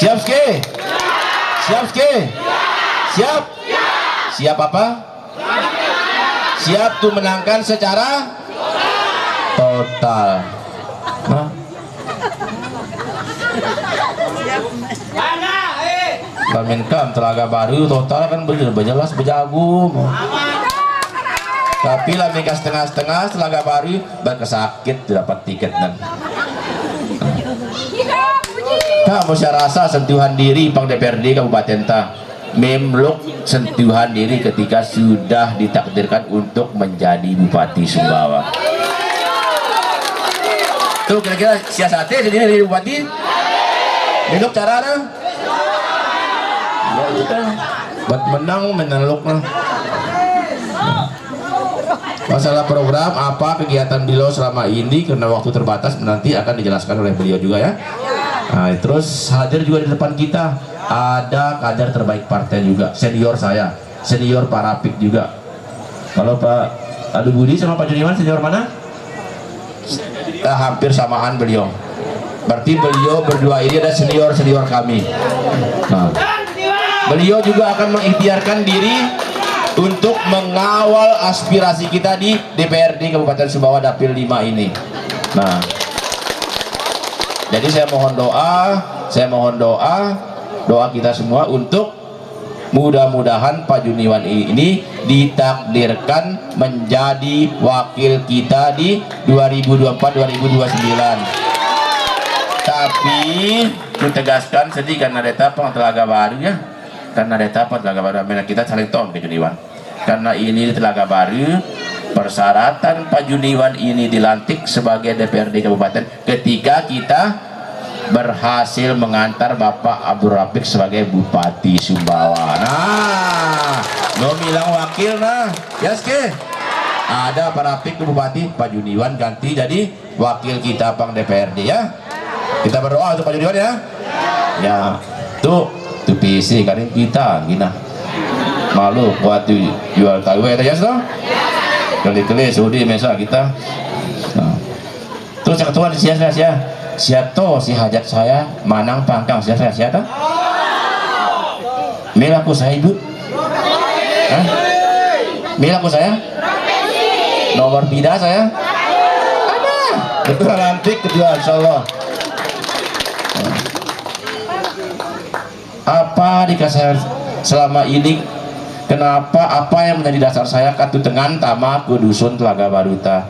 Siap ski? Siap ski? Siap? Siap apa? Siap tuh menangkan secara total. Hah? Baminkam Telaga Baru total kan berjelas berjago. Tapi lah mereka setengah-setengah Telaga Baru berkesakit dapat tiket dan. Kamu saya rasa sentuhan diri Pang DPRD Kabupaten Ta memlok sentuhan diri ketika sudah ditakdirkan untuk menjadi Bupati Sumbawa. Tuh kira-kira siasatnya sendiri dari Bupati memlok cara nah. Ya udah buat menang meneluk nah. Masalah program apa kegiatan beliau selama ini karena waktu terbatas nanti akan dijelaskan oleh beliau juga ya. Nah, terus hadir juga di depan kita ada kader terbaik partai juga, senior saya, senior Parapik juga. Kalau Pak Adu Budi sama Pak Juniwan senior mana? Hampir samaan beliau. Berarti beliau berdua ini ada senior kami. Nah, beliau juga akan mengikhtiarkan diri untuk mengawal aspirasi kita di DPRD Kabupaten Sumbawa Dapil 5 ini. Nah, jadi saya mohon doa kita semua untuk mudah-mudahan Pak Juniwan ini ditakdirkan menjadi wakil kita di 2024-2029. Tapi ditegaskan sedih karena datang Telaga Baru ya. Karena datang Telaga Baru kita saling tong ke Juniwan. Karena ini Telaga Baru persyaratan Pak Juniwan ini dilantik sebagai DPRD Kabupaten ketika kita berhasil mengantar Bapak Abdul Rafiq sebagai Bupati Sumbawa. Nah, lo bilang wakil nah, ya ske. Ada Pak Rafiq ke Bupati, Pak Juniwan ganti jadi wakil kita Pang DPRD ya. Kita berdoa untuk Pak Juniwan ya. Ya, tuh PC karin kita gina. Malu buat jual tahu ya toh. Kali-kali Saudi mesa kita. Nah. Terus yang ketua siato si hajat saya manang pangkang siapa? Milaku saya ibu. Hah? Milaku saya? Nomor pida saya? Ada. Betul lantik kedua insyaallah. Nah. Apa dikasih selama ini? Kenapa apa yang menjadi dasar saya katu tengan tama ke dusun Telaga Baruta.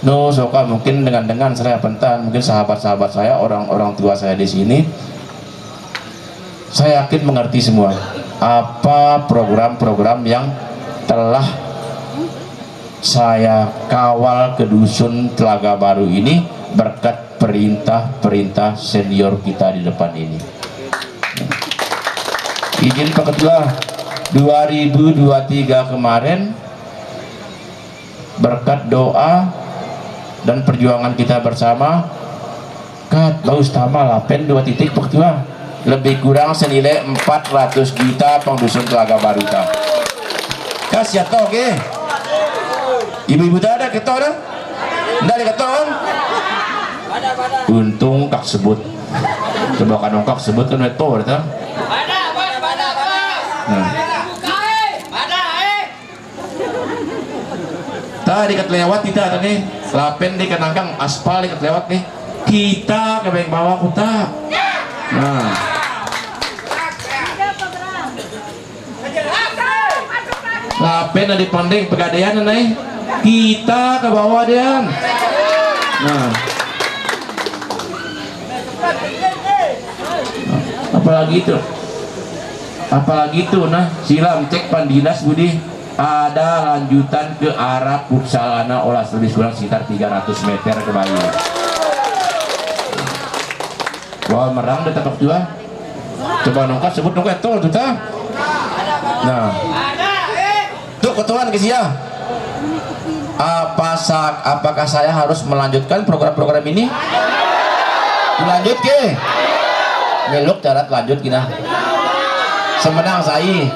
No, soka mungkin dengan saya pentan, mungkin sahabat-sahabat saya, orang-orang tua saya di sini, saya yakin mengerti semua apa program-program yang telah saya kawal ke dusun Telaga Baru ini berkat perintah senior kita di depan ini. Izin Pak Ketua, 2023 kemarin berkat doa dan perjuangan kita bersama kat baus tama lapen 2 titik Pak Ketua lebih kurang senilai 400 juta pengdusun Telaga Baruta. Kasih atau oke ibu-ibu tak ada ketua dah ndak ada ketua untung kak sebut coba kan kak sebut kan itu dah tadi kat lewat kita tadi lapen di kenangkang aspal di kat lewat nih kita ke baik bawah kuta. Nah lapen di pandeng pegadaian nih kita ke bawah dia. Nah apalagi itu nah silam cek pandinas Budi ada lanjutan ke arah Putsalana olah lebih kurang sekitar 300 meter ke bawah. Wah merang udah tetap juga coba nongkat sebut nongkat tuh ta. Nah tuh ketuaan ke sia apakah saya harus melanjutkan program-program ini lanjut ke meluk carat lanjut kita semenang saya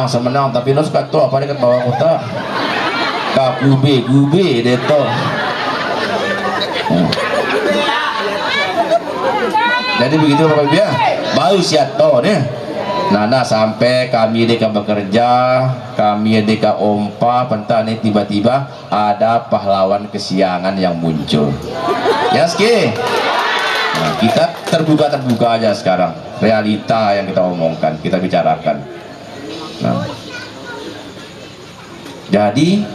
semenang tapi lo suka tuh apa dekat bawah kota Gube deto. Jadi begitu Bapak Ibu ya, bau siato deh. Nana sampai kami deka bekerja, kami deka ompa, pentah nih tiba-tiba ada pahlawan kesiangan yang muncul. Ya ski. Nah, kita terbuka aja sekarang. Realita yang kita omongkan, kita bicarakan. Nah, jadi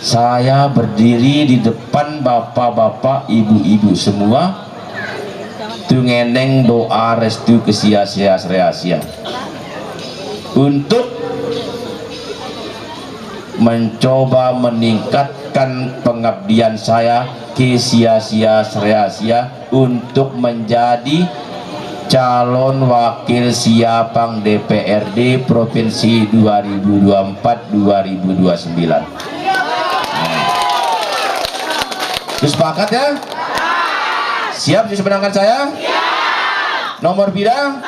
saya berdiri di depan bapak-bapak, ibu-ibu semua. Ngeneng doa restu kesia-sia untuk mencoba meningkatkan pengabdian saya ke sia-sia untuk menjadi calon wakil siapang DPRD Provinsi 2024-2029. Sepakat ya? Siap disebenarkan saya? Siap. Nomor bidang?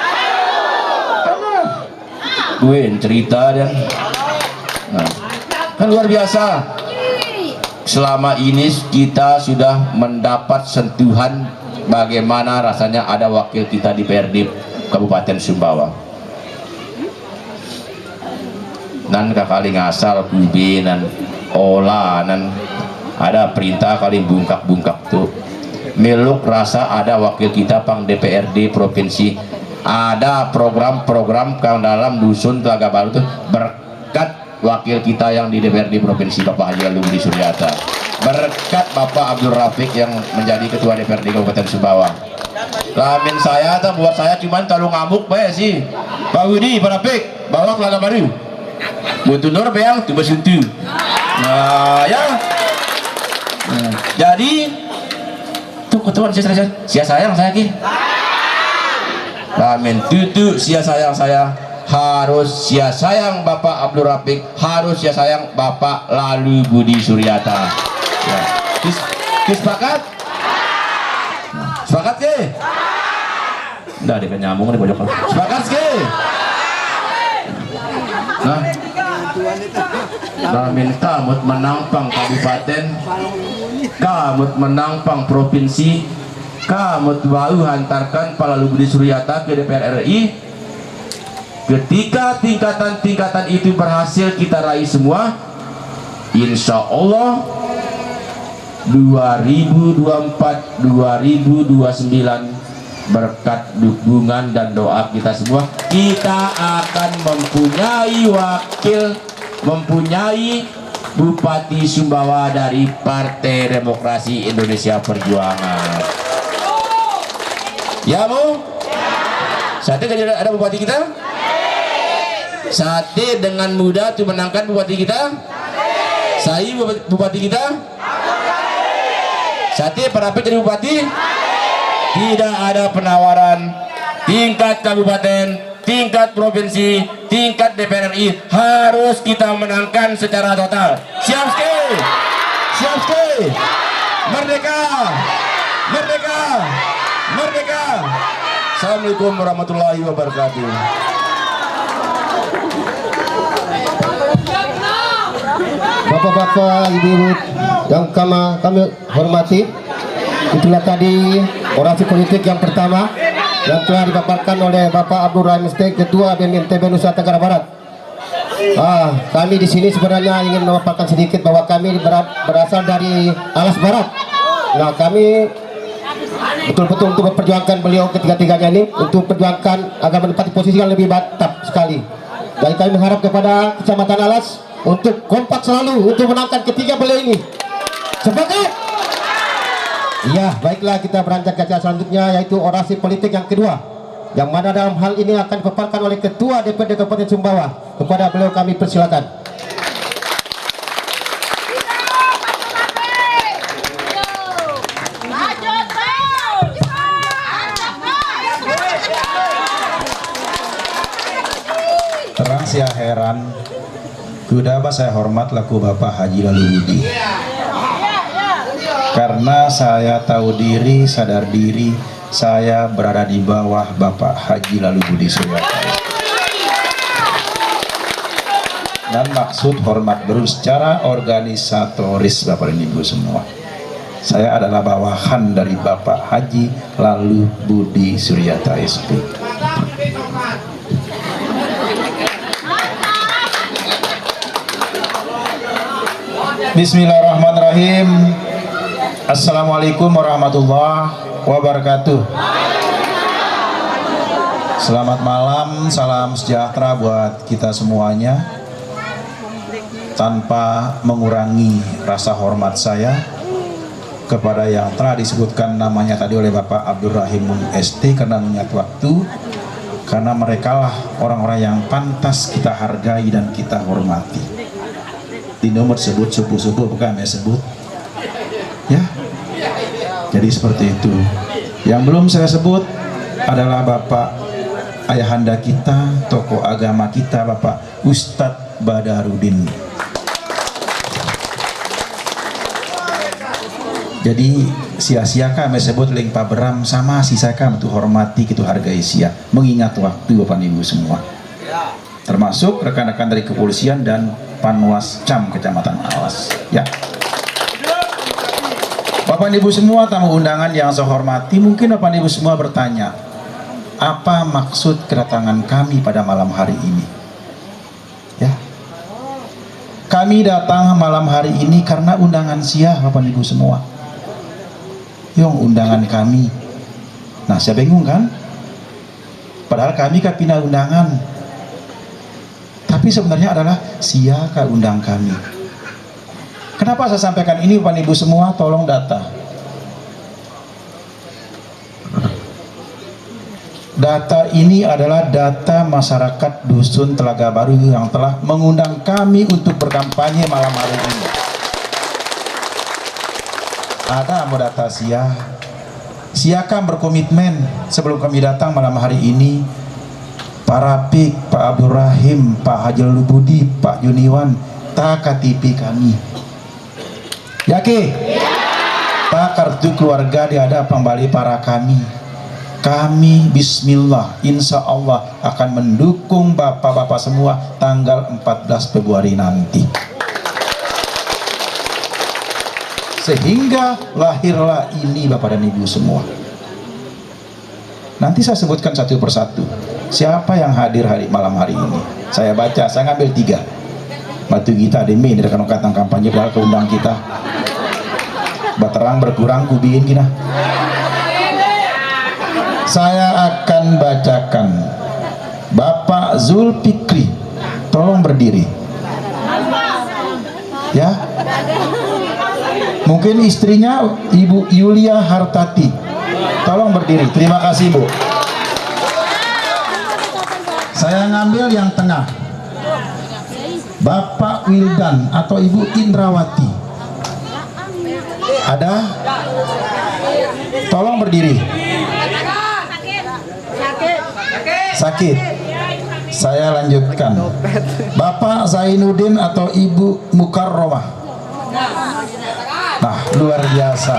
Gue cerita dan kan luar biasa. Selama ini kita sudah mendapat sentuhan bagaimana rasanya ada wakil kita di PRD Kabupaten Sumbawa. Nan kali ngasal kubinan olah nan ada perintah kali bungkak tuh. Meluk rasa ada wakil kita pang DPRD provinsi, ada program-program kang dalam dusun Telaga Baru tuh berkat wakil kita yang di DPRD provinsi Bapak Haji Alumni Suryata, berkat Bapak Abdul Rafiq yang menjadi ketua DPRD Kabupaten Sumbawa. Lamin saya tuh buat saya cuman terlalu ngamuk bae sih. Pak Budi, Pak Rafiq, bawa Telaga Baru. Butuh nur beang tuh bersentuh. Nah ya. Jadi ketua sia sayang saya ki. Ramen tutu sia sayang saya, harus sia sayang Bapak Abdul Rafiq, harus sia sayang Bapak Lalu Budi Suryata. Ya. Sepakat? Sepakat ke? Udah dia nyambung di pojok. Sepakat ke? Nah, Ramen kamut menampang kabupaten, kamut menangpang provinsi, kamut bau hantarkan Pak Lalu Budi Suryata ke DPR RI. Ketika tingkatan-tingkatan itu berhasil kita raih semua, insya Allah 2024-2029 berkat dukungan dan doa kita semua, kita akan mempunyai wakil, mempunyai Bupati Sumbawa dari Partai Demokrasi Indonesia Perjuangan. Ya mau? Sate kan ada bupati kita? Sate dengan mudah tuh menangkan bupati kita? Saya bupati kita? Sate para jadi bupati? Tidak ada penawaran. Tingkat kabupaten, tingkat provinsi, tingkat DPR RI harus kita menangkan secara total. Siap sekali, siap sekali. Merdeka, merdeka, merdeka. Assalamualaikum warahmatullahi wabarakatuh. Bapak-bapak, ibu-ibu yang kami hormati, itulah tadi orasi politik yang pertama yang telah dipaparkan oleh Bapak Abdul Rahim Steak, Ketua BMNTB Nusa Tenggara Barat. Kami di sini sebenarnya ingin memaparkan sedikit bahwa kami berasal dari Alas Barat. Nah, kami betul-betul untuk memperjuangkan beliau ketiga-tiganya ini, untuk perjuangkan agar menempati posisi yang lebih mantap sekali. Jadi kami mengharap kepada Kecamatan Alas untuk kompak selalu untuk menangkan ketiga beliau ini. Sepakat? Ya, baiklah, kita beranjak ke acara selanjutnya, yaitu orasi politik yang kedua, yang mana dalam hal ini akan dipaparkan oleh Ketua DPRD Kabupaten Sumbawa. Kepada beliau kami persilakan. Terang saya heran, kudaba saya hormat laku Bapak Haji Lalu Budi. Karena saya tahu diri, sadar diri, saya berada di bawah Bapak Haji Lalu Budi Suryata. dan maksud hormat baru secara organisatoris Bapak dan Ibu semua. Saya adalah bawahan dari Bapak Haji Lalu Budi Suryata SP. Bismillahirrahmanirrahim. Assalamualaikum warahmatullahi wabarakatuh. Selamat malam, salam sejahtera buat kita semuanya. Tanpa mengurangi rasa hormat saya kepada yang telah disebutkan namanya tadi oleh Bapak Abdul Rahim ST, karena mengingat waktu, karena merekalah orang-orang yang pantas kita hargai dan kita hormati. Di nomor sebut subuh-subuh bukan ya sebut ya. Jadi seperti itu. Yang belum saya sebut adalah Bapak ayahanda kita, tokoh agama kita, Bapak Ustadz Badarudin. Jadi sia-sia kami sebut link Pak Beram sama sisa kami untuk hormati, kita hargai sia, mengingat waktu Bapak Ibu semua, termasuk rekan-rekan dari kepolisian dan Panwas Cam Kecamatan Alas ya. Bapak Ibu semua, tamu undangan yang saya hormati, mungkin Bapak Ibu semua bertanya, apa maksud kedatangan kami pada malam hari ini ya? Kami datang malam hari ini karena undangan sia Bapak Ibu semua, yang undangan kami. Nah, saya bingung kan, padahal kami kapina undangan, tapi sebenarnya adalah sia ka undang kami. Kenapa saya sampaikan ini Bapak Ibu semua? Tolong data. Data ini adalah data masyarakat Dusun Telaga Baru yang telah mengundang kami untuk berkampanye malam hari ini. Ada mau data siakan berkomitmen sebelum kami datang malam hari ini. Pak Rafiq, Pak Abdul Rahim, Pak Haji Lalu Budi, Pak Juniwan, tak KTP kami. Yakin? Tak kartu keluarga di hadapan balik para kami. Kami bismillah insya Allah akan mendukung bapak-bapak semua tanggal 14 Februari nanti. Sehingga lahirlah ini Bapak dan Ibu semua. Nanti saya sebutkan satu persatu siapa yang hadir malam hari ini. Saya baca, saya ngambil 3. Batu kita demi dari rekan kampanye padahal keundang kita. Baterang berkurang kubiin kita. Saya akan bacakan. Bapak Zulfikri, tolong berdiri. Ya. Mungkin istrinya Ibu Yulia Hartati, tolong berdiri. Terima kasih Bu. Saya ngambil yang tengah, Bapak Wildan atau Ibu Indrawati. Ada? Tolong berdiri. Sakit. Saya lanjutkan. Bapak Zainuddin atau Ibu Mukarromah. Nah, luar biasa.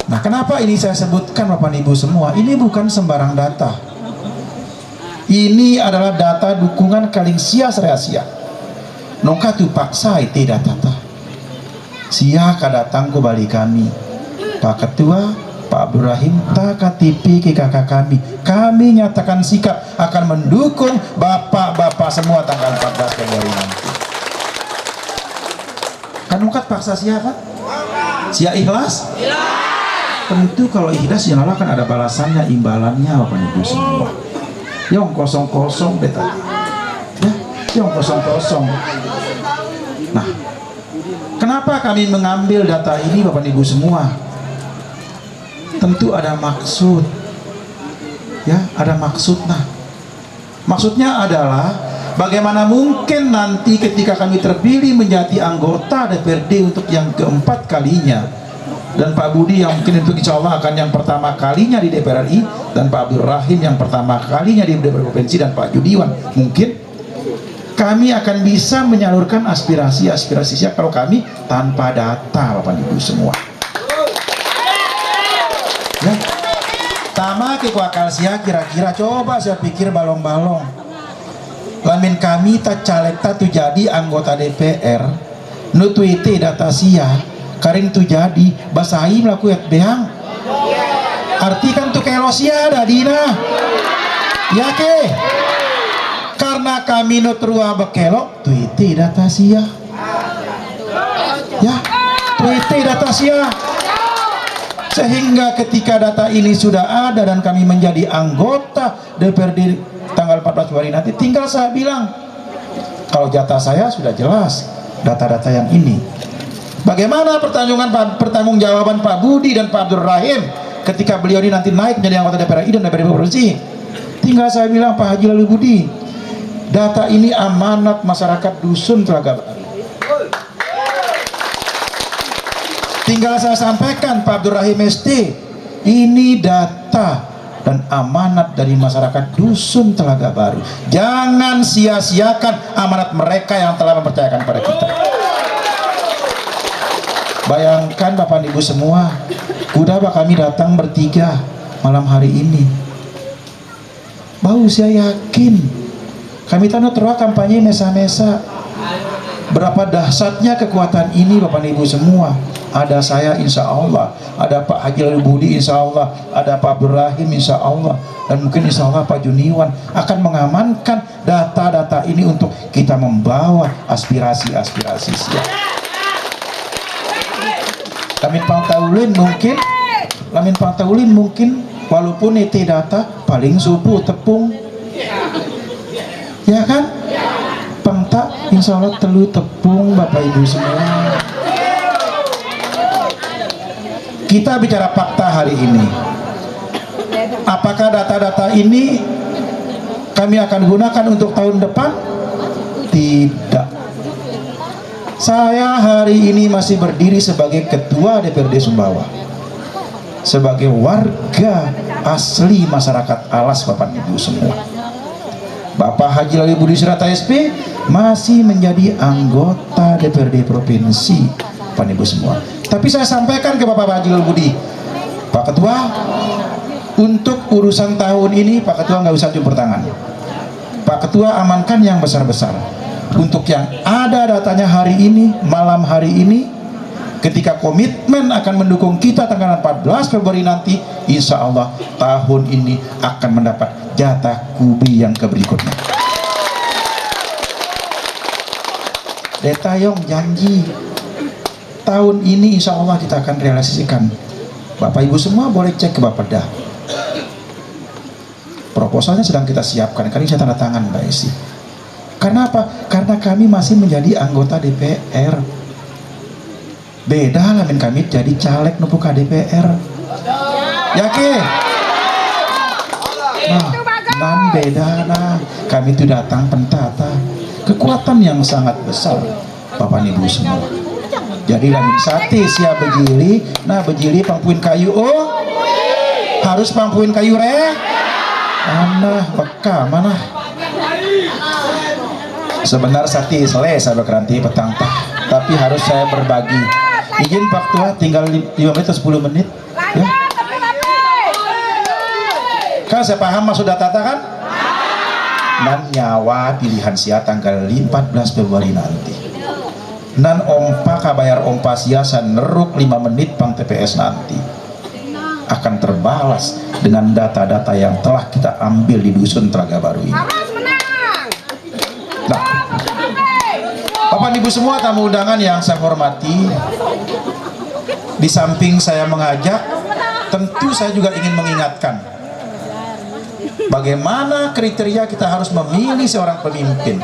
Nah, kenapa ini saya sebutkan Bapak Ibu semua? Ini bukan sembarang data. Ini adalah data dukungan kaling sia rahasia. Nongka tu paksa itu data. Sia kadatang ke balik kami. Pak Ketua, Pak Abdul Rahim, tak KTP ke kakak kami. Kami nyatakan sikap akan mendukung bapak-bapak semua tanggal 14 Februari nanti. Kan ungkat paksa siapa? Sia ikhlas? Tentu kalau ikhlas yang Allah kan ada balasannya, imbalannya Bapak Ibu semua. Yang kosong-kosong beta. Ya, yang kosong-kosong. Nah, kenapa kami mengambil data ini Bapak Ibu semua? Tentu ada maksud. Ya, ada maksud. Nah, maksudnya adalah bagaimana mungkin nanti ketika kami terpilih menjadi anggota DPRD untuk yang keempat kalinya, dan Pak Budi yang mungkin untuk insya Allah akan yang pertama kalinya di DPR RI, dan Pak Abdul Rahim yang pertama kalinya di DPR Provinsi, dan Pak Judiwan, mungkin kami akan bisa menyalurkan aspirasi-aspirasi siap kalau kami tanpa data Bapak Ibu semua. Ya, tama ke akal sia kira-kira, coba saya pikir balong-balong. lamin kami tak caleg tak tu jadi anggota DPR nu tuite data sia karing tu jadi basai melaku et behang arti kan tu kelosia dadina ya ke karena kami nu trua bekelok tuite data sia ya tuite data sia sehingga ketika data ini sudah ada dan kami menjadi anggota DPRD tanggal 14 Februari nanti, tinggal saya bilang kalau jatah saya sudah jelas data-data yang ini. Bagaimana pertanggungjawaban Pak Budi dan Pak Abdul Rahim ketika beliau ini nanti naik menjadi anggota DPR RI dan DPRD provinsi? Tinggal saya bilang, Pak Haji Lalu Budi, data ini amanat masyarakat dusun Telaga Baru. Tinggal saya sampaikan Pak Abdul Rahim ST, ini data dan amanat dari masyarakat dusun Telaga Baru. Jangan sia-siakan amanat mereka yang telah mempercayakan pada kita. Bayangkan Bapak Ibu semua, kuda kami datang bertiga malam hari ini. Bau saya yakin kami tahu terus kampanye mesa-mesa. Berapa dahsyatnya kekuatan ini Bapak Ibu semua. Ada saya insya Allah, ada Pak Haji Lalu Budi insya Allah, ada Pak Abdul Rahim insya Allah, dan mungkin insya Allah Pak Juniwan akan mengamankan data-data ini untuk kita membawa aspirasi-aspirasi siap. Lamin pangtaulin mungkin walaupun itu data paling subuh tepung ya kan pangta insya Allah telu tepung Bapak Ibu semua. Kita bicara fakta hari ini. Apakah data-data ini kami akan gunakan untuk tahun depan? Tidak. Saya hari ini masih berdiri sebagai ketua DPRD Sumbawa, sebagai warga asli masyarakat Alas Bapak Ibu semua. Bapak Haji Lalu Budi Sirata SP masih menjadi anggota DPRD Provinsi Bapak Ibu semua. Tapi saya sampaikan ke Bapak Haji Lalu Budi, Pak Ketua, untuk urusan tahun ini Pak Ketua nggak usah campur tangan. Pak Ketua amankan yang besar-besar. Untuk yang ada datanya hari ini, malam hari ini, ketika komitmen akan mendukung kita tanggal 14 Februari nanti, insya Allah tahun ini akan mendapat jatah kubi yang berikutnya. Detayong janji tahun ini insya Allah kita akan realisasikan. Bapak Ibu semua boleh cek ke Bapeda. Proposalnya sedang kita siapkan. Kali ini saya tanda tangan Mbak Esi. Karena apa? Karena kami masih menjadi anggota DPR. Beda lamin kami jadi caleg numpuk DPR. Yakin? Nah, dan beda nah. Kami itu datang pentata. Kekuatan yang sangat besar Bapak Ibu semua. Jadi lamin sate sia bejili, nah bejili pangpuin kayu oh. Harus pangpuin kayu re. Mana beka mana? Sebenarnya sate selesai berkeranti petang tah, tapi harus saya berbagi. Izin Pak Tua tinggal 5 menit atau 10 menit ya. Kan saya paham maksud data kan? Dan nyawa pilihan sia tanggal 14 Februari nanti. Nan ompa kabayar ompa sia neruk 5 menit pang TPS nanti akan terbalas dengan data-data yang telah kita ambil di dusun Telaga Baru ini. Nah, Bapak Ibu semua tamu undangan yang saya hormati, di samping saya mengajak, tentu saya juga ingin mengingatkan bagaimana kriteria kita harus memilih seorang pemimpin.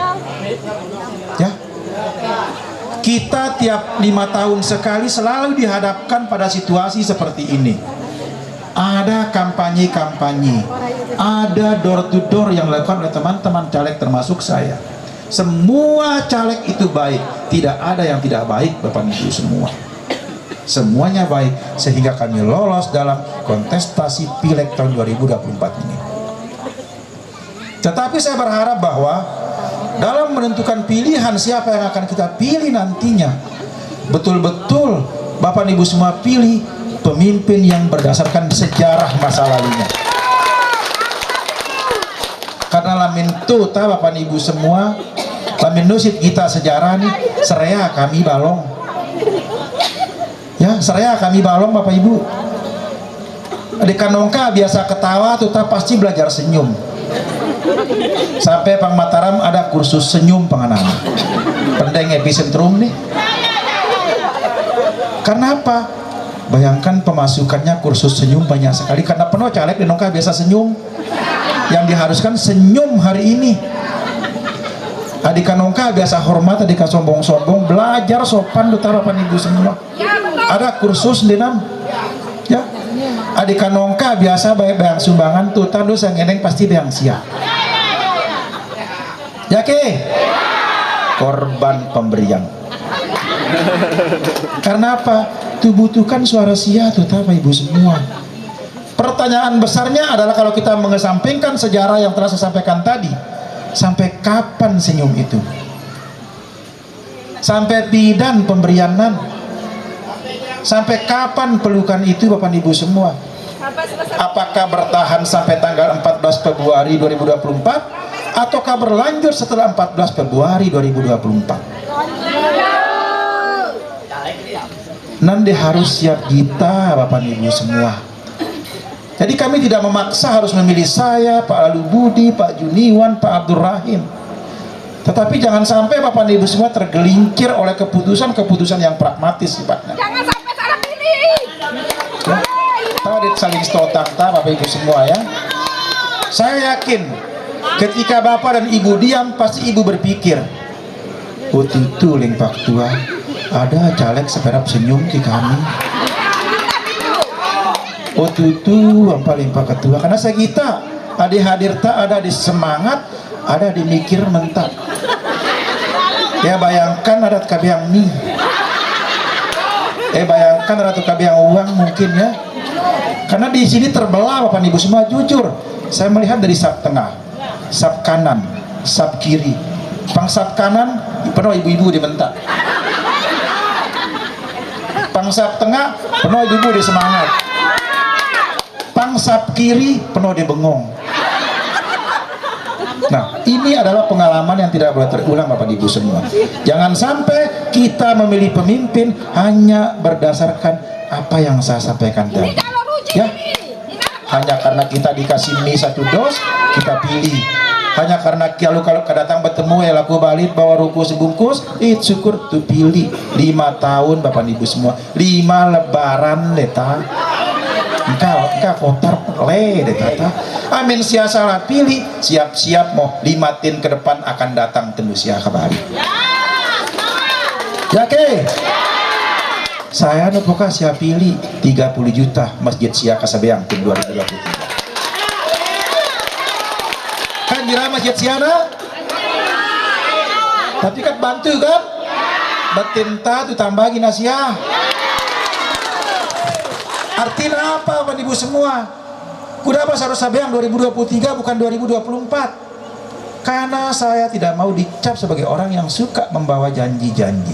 Ya, kita tiap 5 tahun sekali selalu dihadapkan pada situasi seperti ini. Ada kampanye-kampanye, ada door to door yang dilakukan oleh teman-teman caleg termasuk saya. Semua caleg itu baik, tidak ada yang tidak baik Bapak Ibu semua. Semuanya baik sehingga kami lolos dalam kontestasi Pileg tahun 2024 ini. Tetapi saya berharap bahwa dalam menentukan pilihan siapa yang akan kita pilih nantinya, betul-betul Bapak Ibu semua pilih pemimpin yang berdasarkan sejarah masa lalunya. Karena lamin tu ta Bapak Ibu semua, lamin nusit kita sejarah nih, serea kami balong. Ya, serea kami balong Bapak Ibu. Di Kanongka biasa ketawa tuh ta pasti belajar senyum. Sampai Pang Mataram ada kursus senyum penganang. Pendeng epicentrum nih. Karena apa? Bayangkan pemasukannya kursus senyum banyak sekali karena penuh caleg di Nongka biasa senyum. Yang diharuskan senyum hari ini. Adik Nongka biasa hormat, adik sombong-sombong, belajar sopan duta Bapak Ibu semua. Ada kursus dinam. Ya. Adik Nongka biasa bayang sumbangan tuh tandus yang eneng pasti bayang siap. Ya ke? Korban pemberian. Karena apa? Dibutuhkan suara sia tuh Bapak Ibu semua. Pertanyaan besarnya adalah kalau kita mengesampingkan sejarah yang telah saya sampaikan tadi, sampai kapan senyum itu? Sampai bidan pemberianan? Sampai kapan pelukan itu Bapak Ibu semua? Apakah bertahan sampai tanggal 14 Februari 2024 ataukah berlanjut setelah 14 Februari 2024? Nanti harus siap kita Bapak Ibu semua. Jadi kami tidak memaksa harus memilih saya, Pak Lalu Budi, Pak Juniwan, Pak Abdul Rahim. Tetapi jangan sampai Bapak Ibu semua tergelincir oleh keputusan-keputusan yang pragmatis sifatnya. Jangan sampai salah pilih. Ya. Tadi saling stotak Bapak Ibu semua ya. Saya yakin ketika Bapak dan Ibu diam pasti Ibu berpikir, oh itu ling Pak Tua, ada caleg seperap senyum ke kami. Oh tutu yang paling Pak Ketua karena saya kita ada hadir tak ada di semangat, ada di mikir mentak. Ya bayangkan ada kabiang mie. Bayangkan ada kabiang uang mungkin ya. Karena di sini terbelah Bapak Ibu semua jujur. Saya melihat dari sap tengah, sap kanan, sap kiri. Pang sap kanan penuh ibu-ibu di mentak. Pangsap tengah penuh ibu-ibu di semangat. Pangsap kiri penuh di bengong. Nah, ini adalah pengalaman yang tidak boleh terulang Bapak Ibu semua. Jangan sampai kita memilih pemimpin hanya berdasarkan apa yang saya sampaikan tadi. Ya, hanya karena kita dikasih mie 1 dos kita pilih. Hanya karena kalau kedatang bertemu ya laku balik bawa ruku sebungkus, syukur tuh pilih 5 tahun Bapak Ibu semua, 5 lebaran deta. Engkau kotor le deta. Amin sia salah pilih, siap-siap mau 5 tin ke depan akan datang tembus ya kembali. Ya ke? Saya nupoka siap pilih 30 juta Masjid Sia Kasabeang tim 2023. Kan jira Masjid Siana? Tapi kan bantu kan? Betinta tuh tambahin Asia. Artinya apa Bapak Ibu semua? Kenapa harus Sabeang 2023 bukan 2024? Karena saya tidak mau dicap sebagai orang yang suka membawa janji-janji.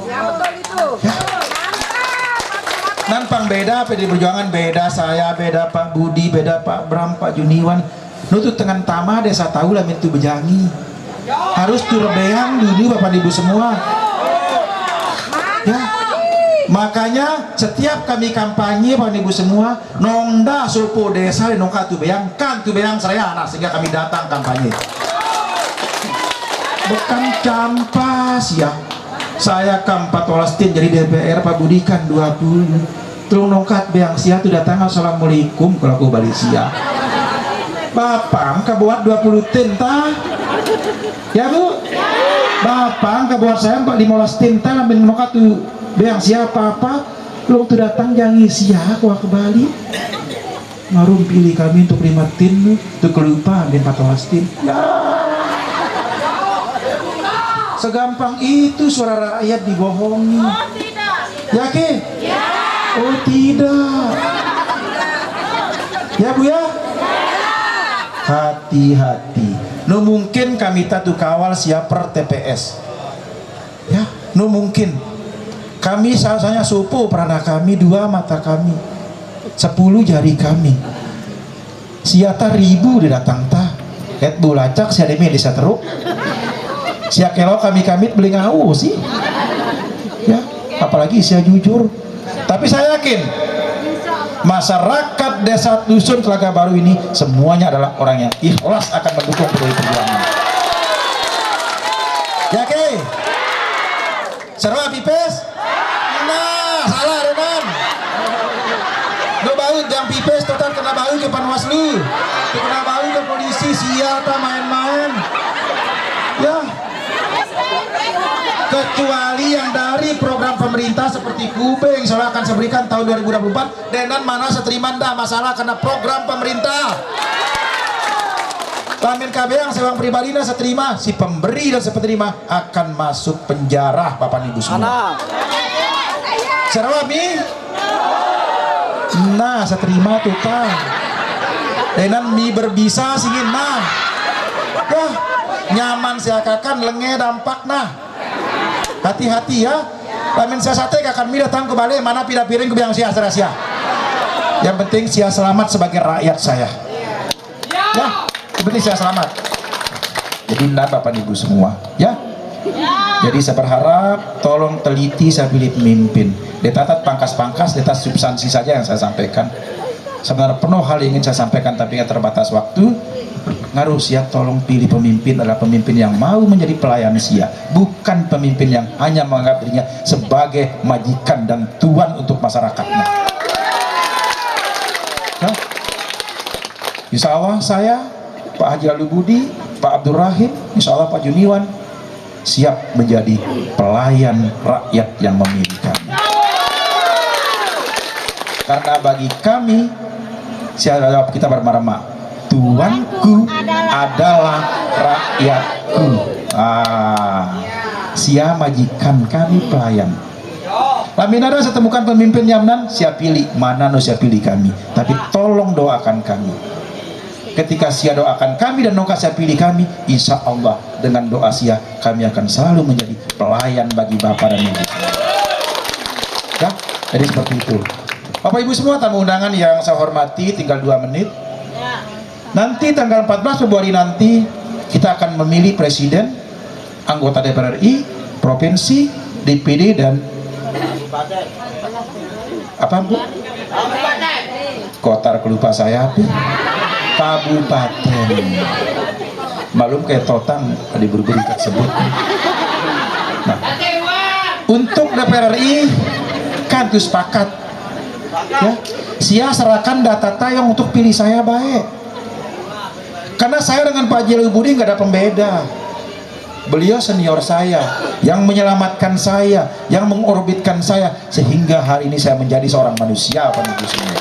Ya betul itu. Ya. Nampang beda PD Perjuangan, beda saya, beda Pak Budi, beda Pak Bram, Pak Juniwan. Nutut dengan tama desa tahu lah itu bejangi. Harus turbeang dulu Bapak Ibu semua. Ya. Makanya setiap kami kampanye Bapak Ibu semua, nongda supo desa nongka tubeang kan tubeang saya anak sehingga kami datang kampanye. Bukan campas ya. Saya kampat Walastin jadi DPR Pak Budi kan 20. Terus nongkat beang sia tu datang assalamualaikum kalau aku balik sia. Bapak ka buat 20 tinta. Ya Bu? Bapak ka buat saya 15 tinta ambil nongkat tu beang siapa apa lu tu datang jangan sia aku kembali ngarum pilih kami untuk 5 tin tu kelupaan di 14 tin ya. Segampang itu suara rakyat dibohongi. Oh tidak. Yakin? Ya. Oh tidak. Ya Bu ya? Hati-hati. No mungkin kami tatu kawal siaper TPS. Ya, no mungkin. Kami salah supu perana kami 2 mata kami, 10 jari kami. Siata 1000 didatang ta. ket bulacak sia demi desa teruk sia kelo kami beli ngau sih ya, apalagi sia jujur. Tapi saya yakin masyarakat desa dusun Telaga Baru ini semuanya adalah orang yang ikhlas akan mendukung PDI Perjuangan. Ya ke Serwa pipes? Nah, salah Renan. Lo baut yang pipes total kena bau ke Panwaslu, kena bau ke polisi, siapa main-main ya, kecuali yang dari program pemerintah seperti Kubeng saya akan seberikan tahun 2024 dan mana seterima dah masalah karena program pemerintah. Lamin KB yang sewang pribadi dan seterima, si pemberi dan si penerima akan masuk penjara Bapak Ibu semua. Serawami? Nah, seterima tuh kan. Dan mi berbisa singin nah. Wah, nyaman siakakan lenge dampak nah. Hati-hati ya. Lamin saya sate akan mi datang ke balik mana pida piring ke biang sia rahasia. Yang penting sia selamat sebagai rakyat saya. Ya. Seperti saya selamat. Jadi Bapak Ibu semua ya. Jadi saya berharap tolong teliti saya pilih pemimpin. Detatat pangkas-pangkas, detat substansi saja yang saya sampaikan. Sebenarnya penuh hal yang ingin saya sampaikan tapi terbatas waktu. Ngaruh sia tolong pilih pemimpin adalah pemimpin yang mau menjadi pelayan sia, bukan pemimpin yang hanya menganggap dirinya sebagai majikan dan tuan untuk masyarakatnya. Nah, insya Allah saya Pak Haji Lalu Budi, Pak Abdul Rahim, insya Allah Pak Juniwan siap menjadi pelayan rakyat yang memilih kami. Karena bagi kami, kita bermarah, tuanku adalah rakyatku. Sia majikan kami pelayan. Lamin ada saya temukan pemimpin Yamnan, siap pilih mana no siap pilih kami. Tapi tolong doakan kami. Ketika sia doakan kami dan nongka sia pilih kami, insya Allah dengan doa sia kami akan selalu menjadi pelayan bagi Bapak dan Ibu. Ya, jadi seperti itu. Bapak Ibu semua tamu undangan yang saya hormati, tinggal 2 menit. Nanti tanggal 14 Februari nanti kita akan memilih presiden, anggota DPR RI, provinsi, DPD dan apa Bu? Kotar kelupa saya kabupaten. Malum kayak totang di buru-buru tersebut. Nah, untuk DPR RI kan tuh sepakat ya, sia serahkan data tayang untuk pilih saya baik. Karena saya dengan Pak Haji Lalu Budi nggak ada pembeda. Beliau senior saya, yang menyelamatkan saya, yang mengorbitkan saya sehingga hari ini saya menjadi seorang manusia Pak Ibu semua.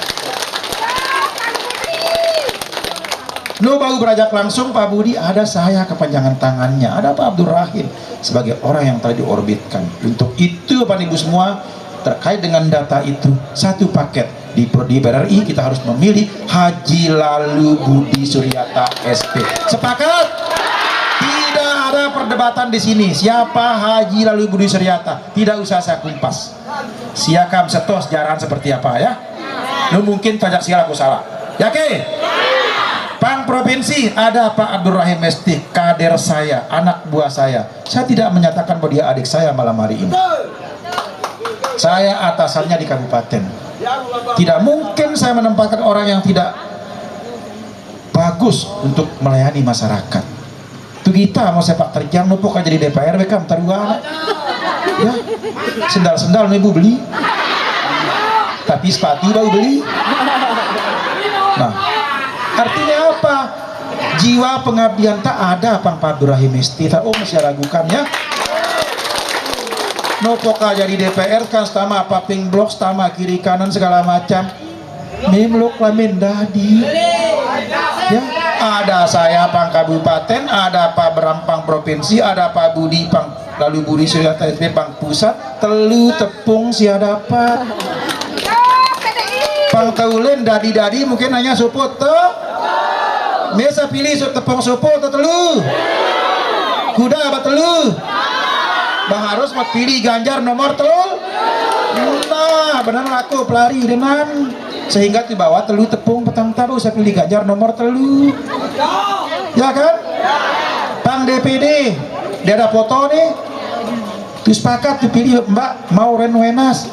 Lu baru beranjak langsung Pak Budi, ada saya kepanjangan tangannya, ada Pak Abdul Rahim sebagai orang yang tadi diorbitkan. Untuk itu Pak Ibu semua, terkait dengan data itu satu paket di PRRI kita harus memilih Haji Lalu Budi Suryata SP. Sepakat? Tidak ada perdebatan di sini. Siapa Haji Lalu Budi Suryata? Tidak usah saya kumpas. Siakam setos jaran seperti apa ya? Lu mungkin pajak sial aku salah. Yakin? Pang provinsi ada Pak Abdul Rahim Mesti, kader saya, anak buah saya. Saya tidak menyatakan bahwa dia adik saya malam hari ini. Saya atasannya di kabupaten. Tidak mungkin saya menempatkan orang yang tidak bagus untuk melayani masyarakat. Itu kita mau sepak terjang nupuk aja di DPR bekam taruhan. Ya, sendal-sendal ibu beli. Tapi sepatu baru beli. Nah, artinya apa? Jiwa pengabdian tak ada Pak Abdul Rahim Mesti. Oh masih ragukan ya. Nopoka jadi DPR kan sama apa ping blok sama kiri kanan segala macam. Mimluk lamin dadi. Ya, ada saya Pang Kabupaten, ada Pak Berampang Provinsi, ada Pak Budi Pang Lalu Budi Suryata SP Pang Pusat, telu tepung sia dapat. Pang Taulen dadi mungkin hanya suput tuh. Mesa pilih tepung suput atau telu. Kuda apa telu? Harus mau pilih Ganjar nomor telur. Nah, benar aku pelari dengan sehingga di bawah telu tepung petang tahu saya pilih Ganjar nomor telu. Ya kan? Bang DPD, dia ada foto nih. Terus sepakat dipilih Mbak mau Reno Wenas.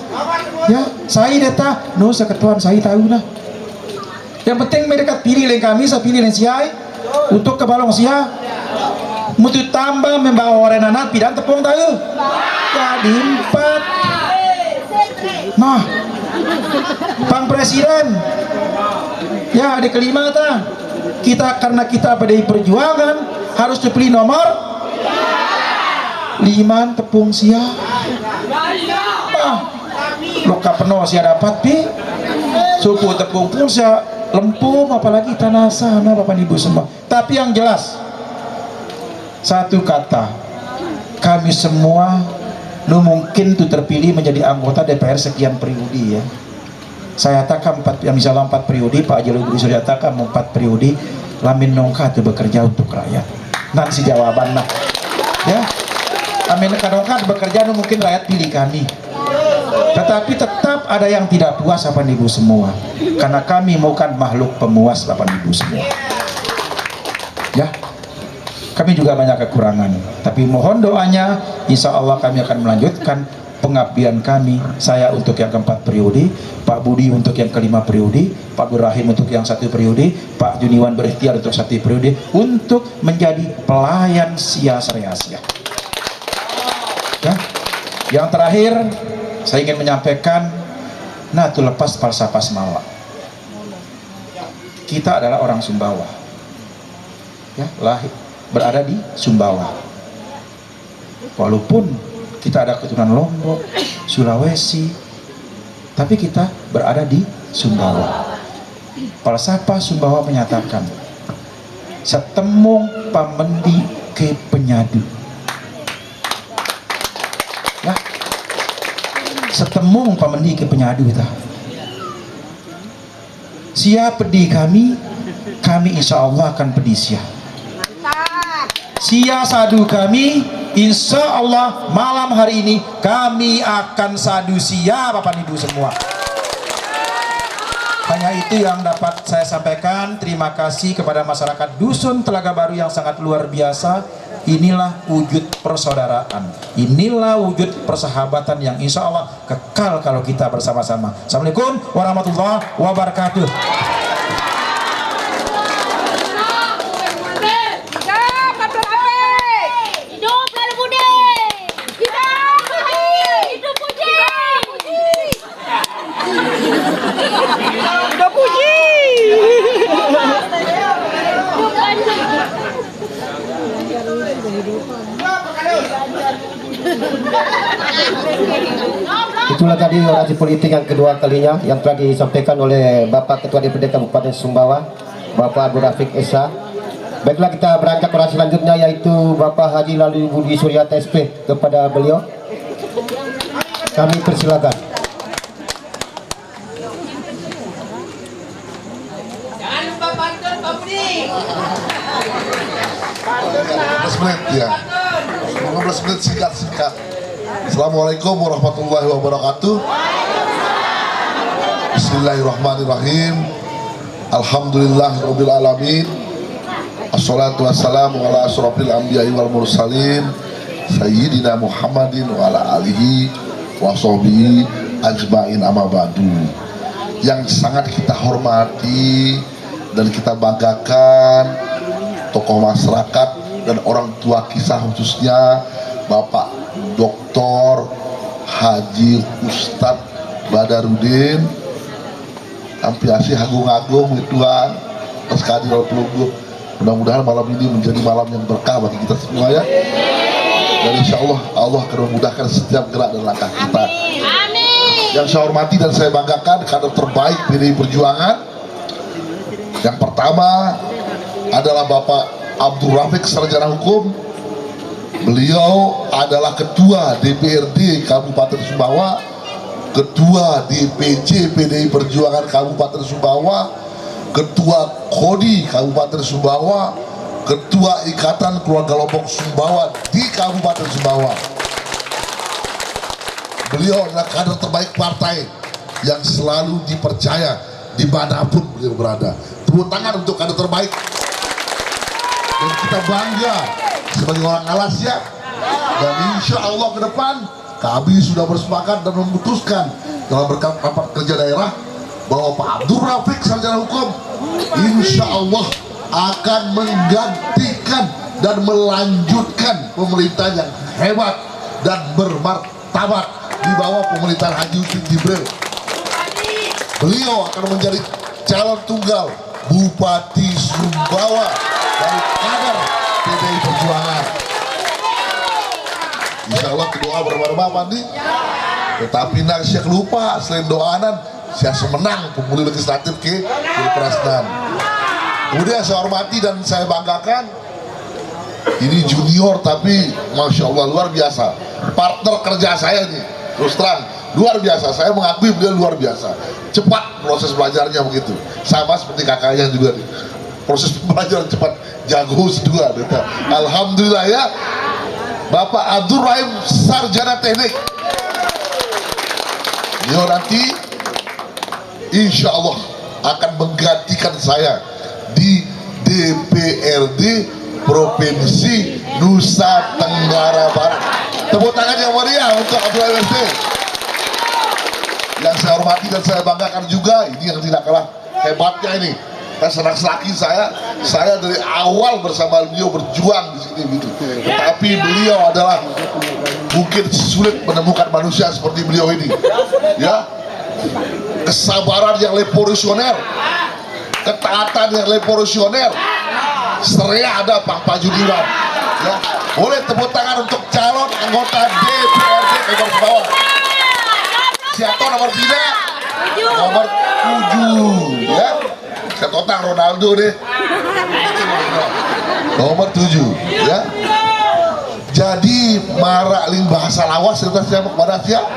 Ya, saya data, no seketuan saya tahu lah. Yang penting mereka pilih yang kami, saya pilih yang siai untuk ke balong sia. Mutu tambah membawa Renanat pidan tepung tahu. Jadi 4. Nah, Bang Presiden, ya ada kelima ta. Kita karena kita PDI Perjuangan harus dipilih nomor 5 tepung sia. Loka penuh sia dapat pi. Suku tepung pun sia lempung, apalagi tanah sana Bapak Ibu semua. Tapi yang jelas satu kata, kami semua nu mungkin tuh terpilih menjadi anggota DPR sekian periode ya. Saya katakan 4, yang misalnya 4 periode, Pak Jalur Budi Surya katakan 4 periode, lamin nongka itu bekerja untuk rakyat. Nanti jawaban lah, ya. Amin nongka bekerja nu mungkin rakyat pilih kami. Tetapi tetap ada yang tidak puas Bapak Ibu semua, karena kami bukan makhluk pemuas Bapak Ibu semua. Ya. Kami juga banyak kekurangan, tapi mohon doanya, insya Allah kami akan melanjutkan pengabdian kami. Saya untuk yang keempat periode, Pak Budi untuk yang kelima periode, Pak Burahim untuk yang 1 periode, Pak Juniwan berikhtiar untuk 1 periode, untuk menjadi pelayan sia-sia. Ya. Yang terakhir, saya ingin menyampaikan, nah itu lepas falsafah semala. Kita adalah orang Sumbawa, ya, lahir berada di Sumbawa. Walaupun kita ada keturunan Lombok, Sulawesi, tapi kita berada di Sumbawa. Falsafah Sumbawa menyatakan, setemung pamendi ke penyadu. Ya, setemung pamendi ke penyadu kita. Siap pedi kami insya Allah akan pedi sia. Sia sadu kami, insya Allah malam hari ini kami akan sadu sia Bapak Ibu semua. Hanya itu yang dapat saya sampaikan. Terima kasih kepada masyarakat Dusun Telaga Baru yang sangat luar biasa. Inilah wujud persaudaraan, inilah wujud persahabatan yang insya Allah kekal kalau kita bersama-sama. Assalamualaikum warahmatullahi wabarakatuh. Itulah tadi orasi politik yang kedua kalinya yang telah disampaikan oleh Bapak Ketua DPD Kabupaten Sumbawa, Bapak Abdul Rafiq Esa. Baiklah, kita berangkat orasi selanjutnya, yaitu Bapak Haji Lalu Budi Surya SP. Kepada beliau kami persilakan. Jangan lupa pantun Pak Budi. 15 menit ya. 15 menit singkat-singkat. Assalamualaikum warahmatullahi wabarakatuh. Bismillahirrahmanirrahim. Alhamdulillahirabbil alamin. Assalatu wassalamu ala asrofil anbiya'i wal mursalin Sayyidina Muhammadin wa ala alihi wa sahbihi ajma'in, amma ba'du. Yang sangat kita hormati dan kita banggakan, tokoh masyarakat dan orang tua kisah, khususnya Bapak Dr. Haji Ustadz Badarudin Ampiasi Agung-Agung Tuhan sekali pelungguh. Mudah-mudahan malam ini menjadi malam yang berkah bagi kita semua ya. Dan insya Allah Allah akan memudahkan setiap gerak dan langkah kita. Yang saya hormati dan saya banggakan kader terbaik PDI Perjuangan. Yang pertama adalah Bapak Abdul Rafiq, sarjana hukum. Beliau adalah Ketua DPRD Kabupaten Sumbawa, Ketua DPC PDI Perjuangan Kabupaten Sumbawa, Ketua KODI Kabupaten Sumbawa, Ketua Ikatan Keluarga Lombok Sumbawa di Kabupaten Sumbawa. Beliau adalah kader terbaik partai yang selalu dipercaya dimanapun beliau berada. Tepuk tangan untuk kader terbaik dan kita bangga sebagai orang Alas ya. Dan insya Allah ke depan kami sudah bersepakat dan memutuskan dalam rapat kerja daerah bahwa Pak Abdul Rafiq sarjana hukum insya Allah akan menggantikan dan melanjutkan pemerintahan yang hebat dan bermartabat di bawah pemerintahan Haji Husin Jibril. Beliau akan menjadi calon tunggal Bupati Sumbawa dari kader PDI Perjuangan. Insya Allah doa bersama mandi. Tetapi nak saya lupa selain doanan saya semenang pemilih legislatif ke Pilpres dan. Kemudian saya hormati dan saya banggakan ini junior tapi Masya Allah luar biasa. Partner kerja saya nih terus terang luar biasa. Saya mengakui beliau luar biasa. Cepat proses belajarnya begitu. Sama seperti kakaknya juga nih. Proses pembelajaran cepat jago juga. Alhamdulillah ya. Bapak Abdul Rahim sarjana teknik. Beliau nanti insya Allah akan menggantikan saya di DPRD Provinsi Nusa Tenggara Barat. Tepuk tangan yang meriah untuk Abdul Rahim SD. Yang saya hormati dan saya banggakan juga, ini yang tidak kalah hebatnya ini. Sanak selaki saya dari awal bersama beliau berjuang di sini gitu. Tetapi beliau adalah mungkin sulit menemukan manusia seperti beliau ini. Ya, kesabaran yang revolusioner, ketaatan yang revolusioner. Seria ada Pak Judiwan. Ya, boleh tepuk tangan untuk calon anggota DPRD Bogor bawah. Siapa nomor 3? Nomor 7 ya. Ketotang Ronaldo deh. Nomor 7 ya. Jadi marak ling bahasa lawas kita siapa kepada siapa?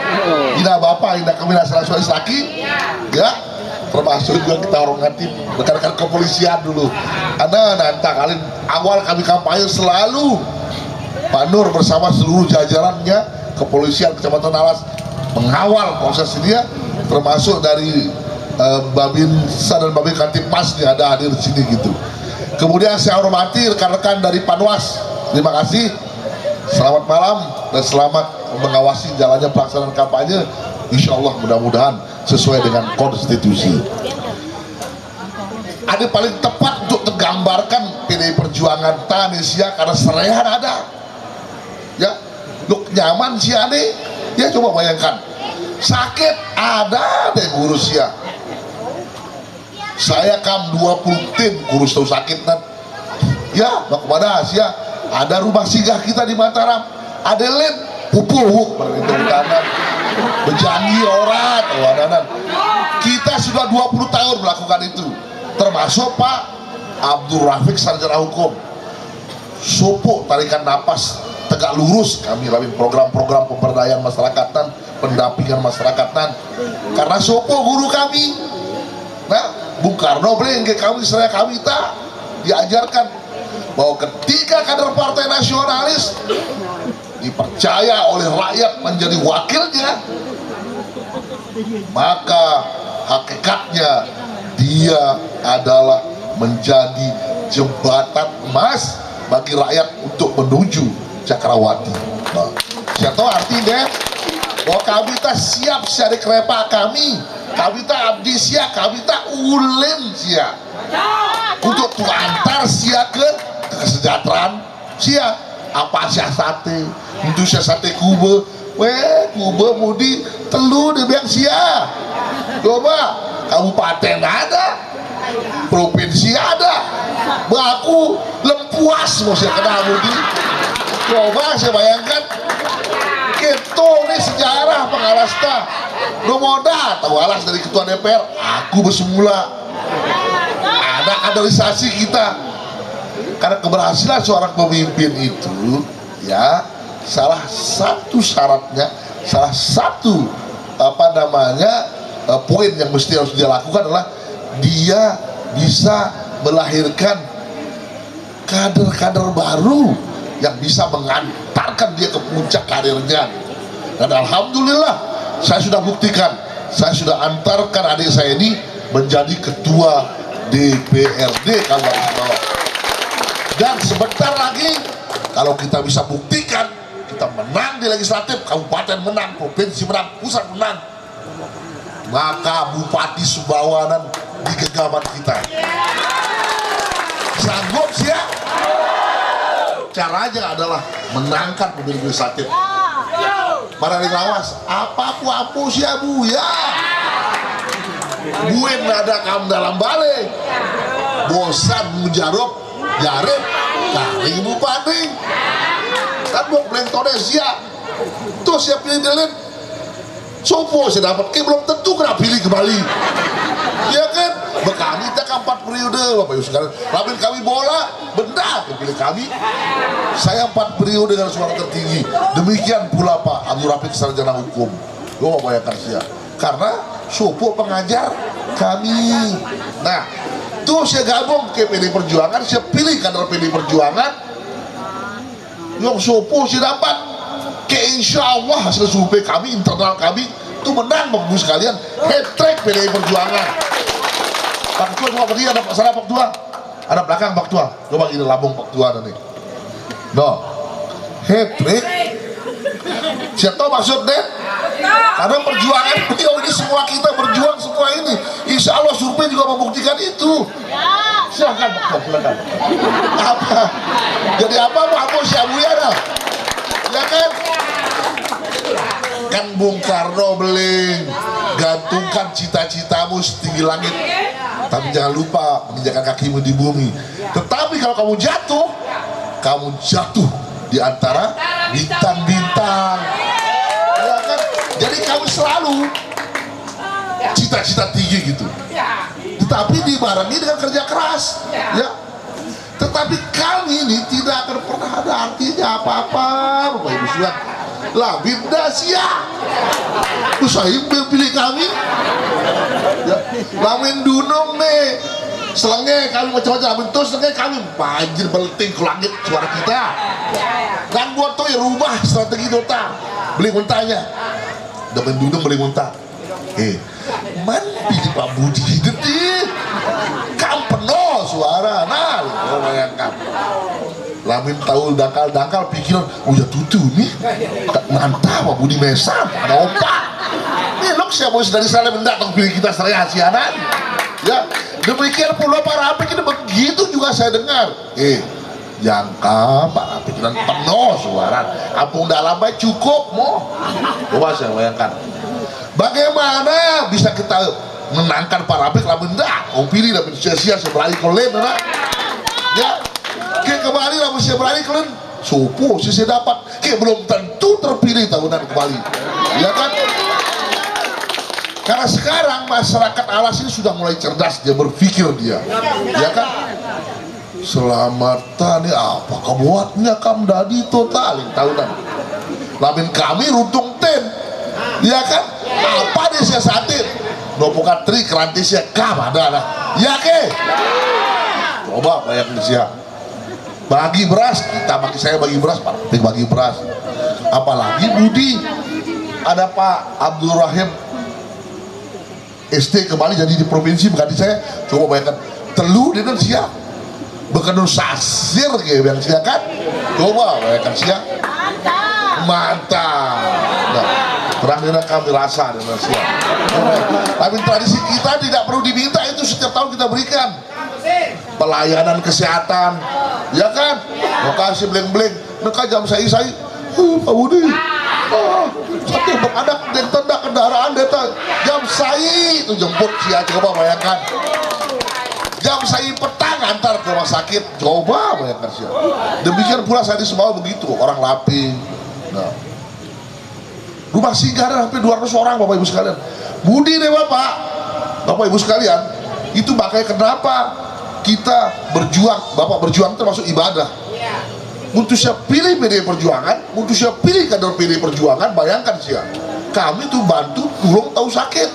Ina bapak, ina kami nasrani laki ya. Termasuk juga kita hormati rekan-rekan kepolisian dulu. Ada nanti kalian awal kami kampanye selalu Pak Nur bersama seluruh jajarannya kepolisian Kecamatan Alas mengawal proses ini ya, termasuk dari Babinsa dan Babin Kantipas ada hadir di sini gitu. Kemudian saya hormati rekan-rekan dari Panwas. Terima kasih. Selamat malam dan selamat mengawasi jalannya pelaksanaan kampanye. Insya Allah mudah-mudahan sesuai dengan konstitusi. Ada paling tepat untuk tergambarkan PDI Perjuangan Tanesia karena serehan ada. Ya, lu nyaman sih ane. Ya coba bayangkan. Sakit ada deh ngurus ya. Saya kam 20 tim kurus tahu sakit nan. Ya, mau kepada Asia. Ada rumah singgah kita di Mataram. Ada lem pupuk perhitungan tanah. Berjanji orang wadanan. Kita sudah 20 tahun melakukan itu. Termasuk Pak Abdul Rafiq sarjana hukum. Sopo tarikan napas tegak lurus kami lalui program-program pemberdayaan masyarakat dan pendampingan masyarakat dan karena sopo guru kami. Nah, Bung Karno berengge kami seraya kami tak diajarkan bahwa ketika kader partai nasionalis dipercaya oleh rakyat menjadi wakilnya, maka hakikatnya dia adalah menjadi jembatan emas bagi rakyat untuk menuju Cakrawati. Nah, saya tahu artinya bahwa kami tak siap cari kereta kami tak abdi siap, kami tak ulim siap untuk tuantar siap ke kesejahteraan siap apa siasate untuk siasate kube kube mudi telu de biang siap coba kabupaten ada provinsi ada baku lempuas mau saya kenal mudi coba saya bayangkan itu nih sejarah pengalasta Nomoda tahu alas dari ketua DPR aku bersemula ada kaderisasi kita karena keberhasilan seorang pemimpin itu ya salah satu syaratnya salah satu poin yang mesti harus dia lakukan adalah dia bisa melahirkan kader-kader baru yang bisa mengantarkan dia ke puncak karirnya. Dan alhamdulillah saya sudah buktikan, saya sudah antarkan adik saya ini menjadi ketua DPRD Kabupaten Sumbawa. Dan sebentar lagi kalau kita bisa buktikan kita menang di legislatif, kabupaten menang, provinsi menang, pusat menang, maka Bupati Sumbawa di genggaman kita. Sanggup sih ya? Caranya adalah menangkan pemilu legislatif. Marani lawas, apa-apa sih ya bu ya? Buen ada kam dalam balik, bosan mujarok, jarep, kari bupati. Kan mau Indonesia, tuh siap pilih delin. Sopo saya dapat, belum tentu kena pilih kembali. Ya kan, bekami tak 4 periode, Bapak Ibu sekalian. Lamin kami bola, benda pilih kami. Saya 4 periode dengan suara tertinggi. Demikian pula Pak Abdul Rafiq sarjana hukum. Gue mau bayangkan saya, karena Sopo pengajar kami. Nah, tuh saya gabung ke PD Perjuangan, saya pilih kader PD Perjuangan. Yang Sopo saya dapat. Ke insya Allah hasil survei kami, internal kami itu menang Bapak Ibu sekalian, hat-trick PDI Perjuangan. Pak Tua coba berdiri, ada salah Pak Tua, ada belakang Pak Tua, coba ini lambung Pak Tua nanti. No, hat-trick. Siapa tahu maksudnya? Karena perjuangan beliau ini semua kita berjuang semua ini. Insya Allah survei juga membuktikan itu. Silahkan Pak Tua, silahkan. Apa? Jadi apa Pak Tua Syabuyana? Ya kan? Kan Bung Karno beling, gantungkan cita-citamu setinggi langit, tapi jangan lupa menginjakkan kakimu di bumi. Tetapi kalau kamu jatuh di antara bintang-bintang. Ya kan? Jadi kamu selalu cita-cita tinggi gitu, tetapi dibarengi dengan kerja keras. Ya. Tetapi kami ini tidak akan pernah ada artinya apa-apa, Bapak Ibu sekalian. Lah, bimda sia. Usahain pilih kami. Ya, lamin dunung nih. Selenge kami macam-macam, lamin tuh selenge kami banjir belting ke langit suara kita. Dan buat tuh ya rubah strategi Dota. Beli muntahnya. Dapat dunung beli muntah. Man pilih Pak Budi hidup nih. Kam penuh suara, nah, bayangkan. Lamin tahu dangkal pikiran, oh ya tutu nih, mantap Pak Budi Mesam, ada opak. Nih lok siapa bos dari sana mendatang pilih kita seraya hasianan. Ya, demikian pula Pak Rafiq ini begitu juga saya dengar. Jangka Pak Rafiq dan penuh suara, kampung dalam baik cukup mau. Coba saya bayangkan. Bagaimana bisa kita menangkan Pak Rafiq lamun dah pilih dan sia-sia seberali kalian nah. Ya ke kembali lamun sia berani kalian Sopo sih saya dapat ke belum tentu terpilih tahunan kembali, ya kan? Karena sekarang masyarakat Alas ini sudah mulai cerdas, dia berpikir dia, ya kan? Selamatan ini apa kebuatnya kam dadi total tahunan lamin kami runtung ten, ya kan? Apa dia siasatin nopokan tri kerantis ya kam ada lah, ya ke? Coba bayangin siap bagi beras, kita bagi saya bagi beras, Pak bagi beras. Apalagi Budi ada Pak Abdul Rahim ST kembali jadi di provinsi bukan di saya. Coba bayangkan telu dengan siap bekenun sasir kayak yang siap kan. Coba bayangkan siap mantap. Nah, terang kami rasa dengan siap. Tapi tradisi kita tidak perlu diminta, itu setiap tahun kita berikan. Pelayanan kesehatan, ya kan? Lokasi bling-bling, mereka jam saya Pak Budi, satu ada tenda kendaraan deta jam saya itu jemput sia, coba bayangkan. Jam saya petang antar ke rumah sakit, coba bayangkan sia. Demikian pula saya di Sumbawa begitu, orang Laping. Nah, rumah singgah ada hampir 200 orang Bapak Ibu sekalian. Budi deh Bapak Ibu sekalian, itu makanya kenapa kita berjuang, Bapak berjuang termasuk ibadah. Untuk saya pilih PDI Perjuangan, untuk saya pilih kader PDI Perjuangan, bayangkan sih ya, kami tuh bantu tolong tahu sakit.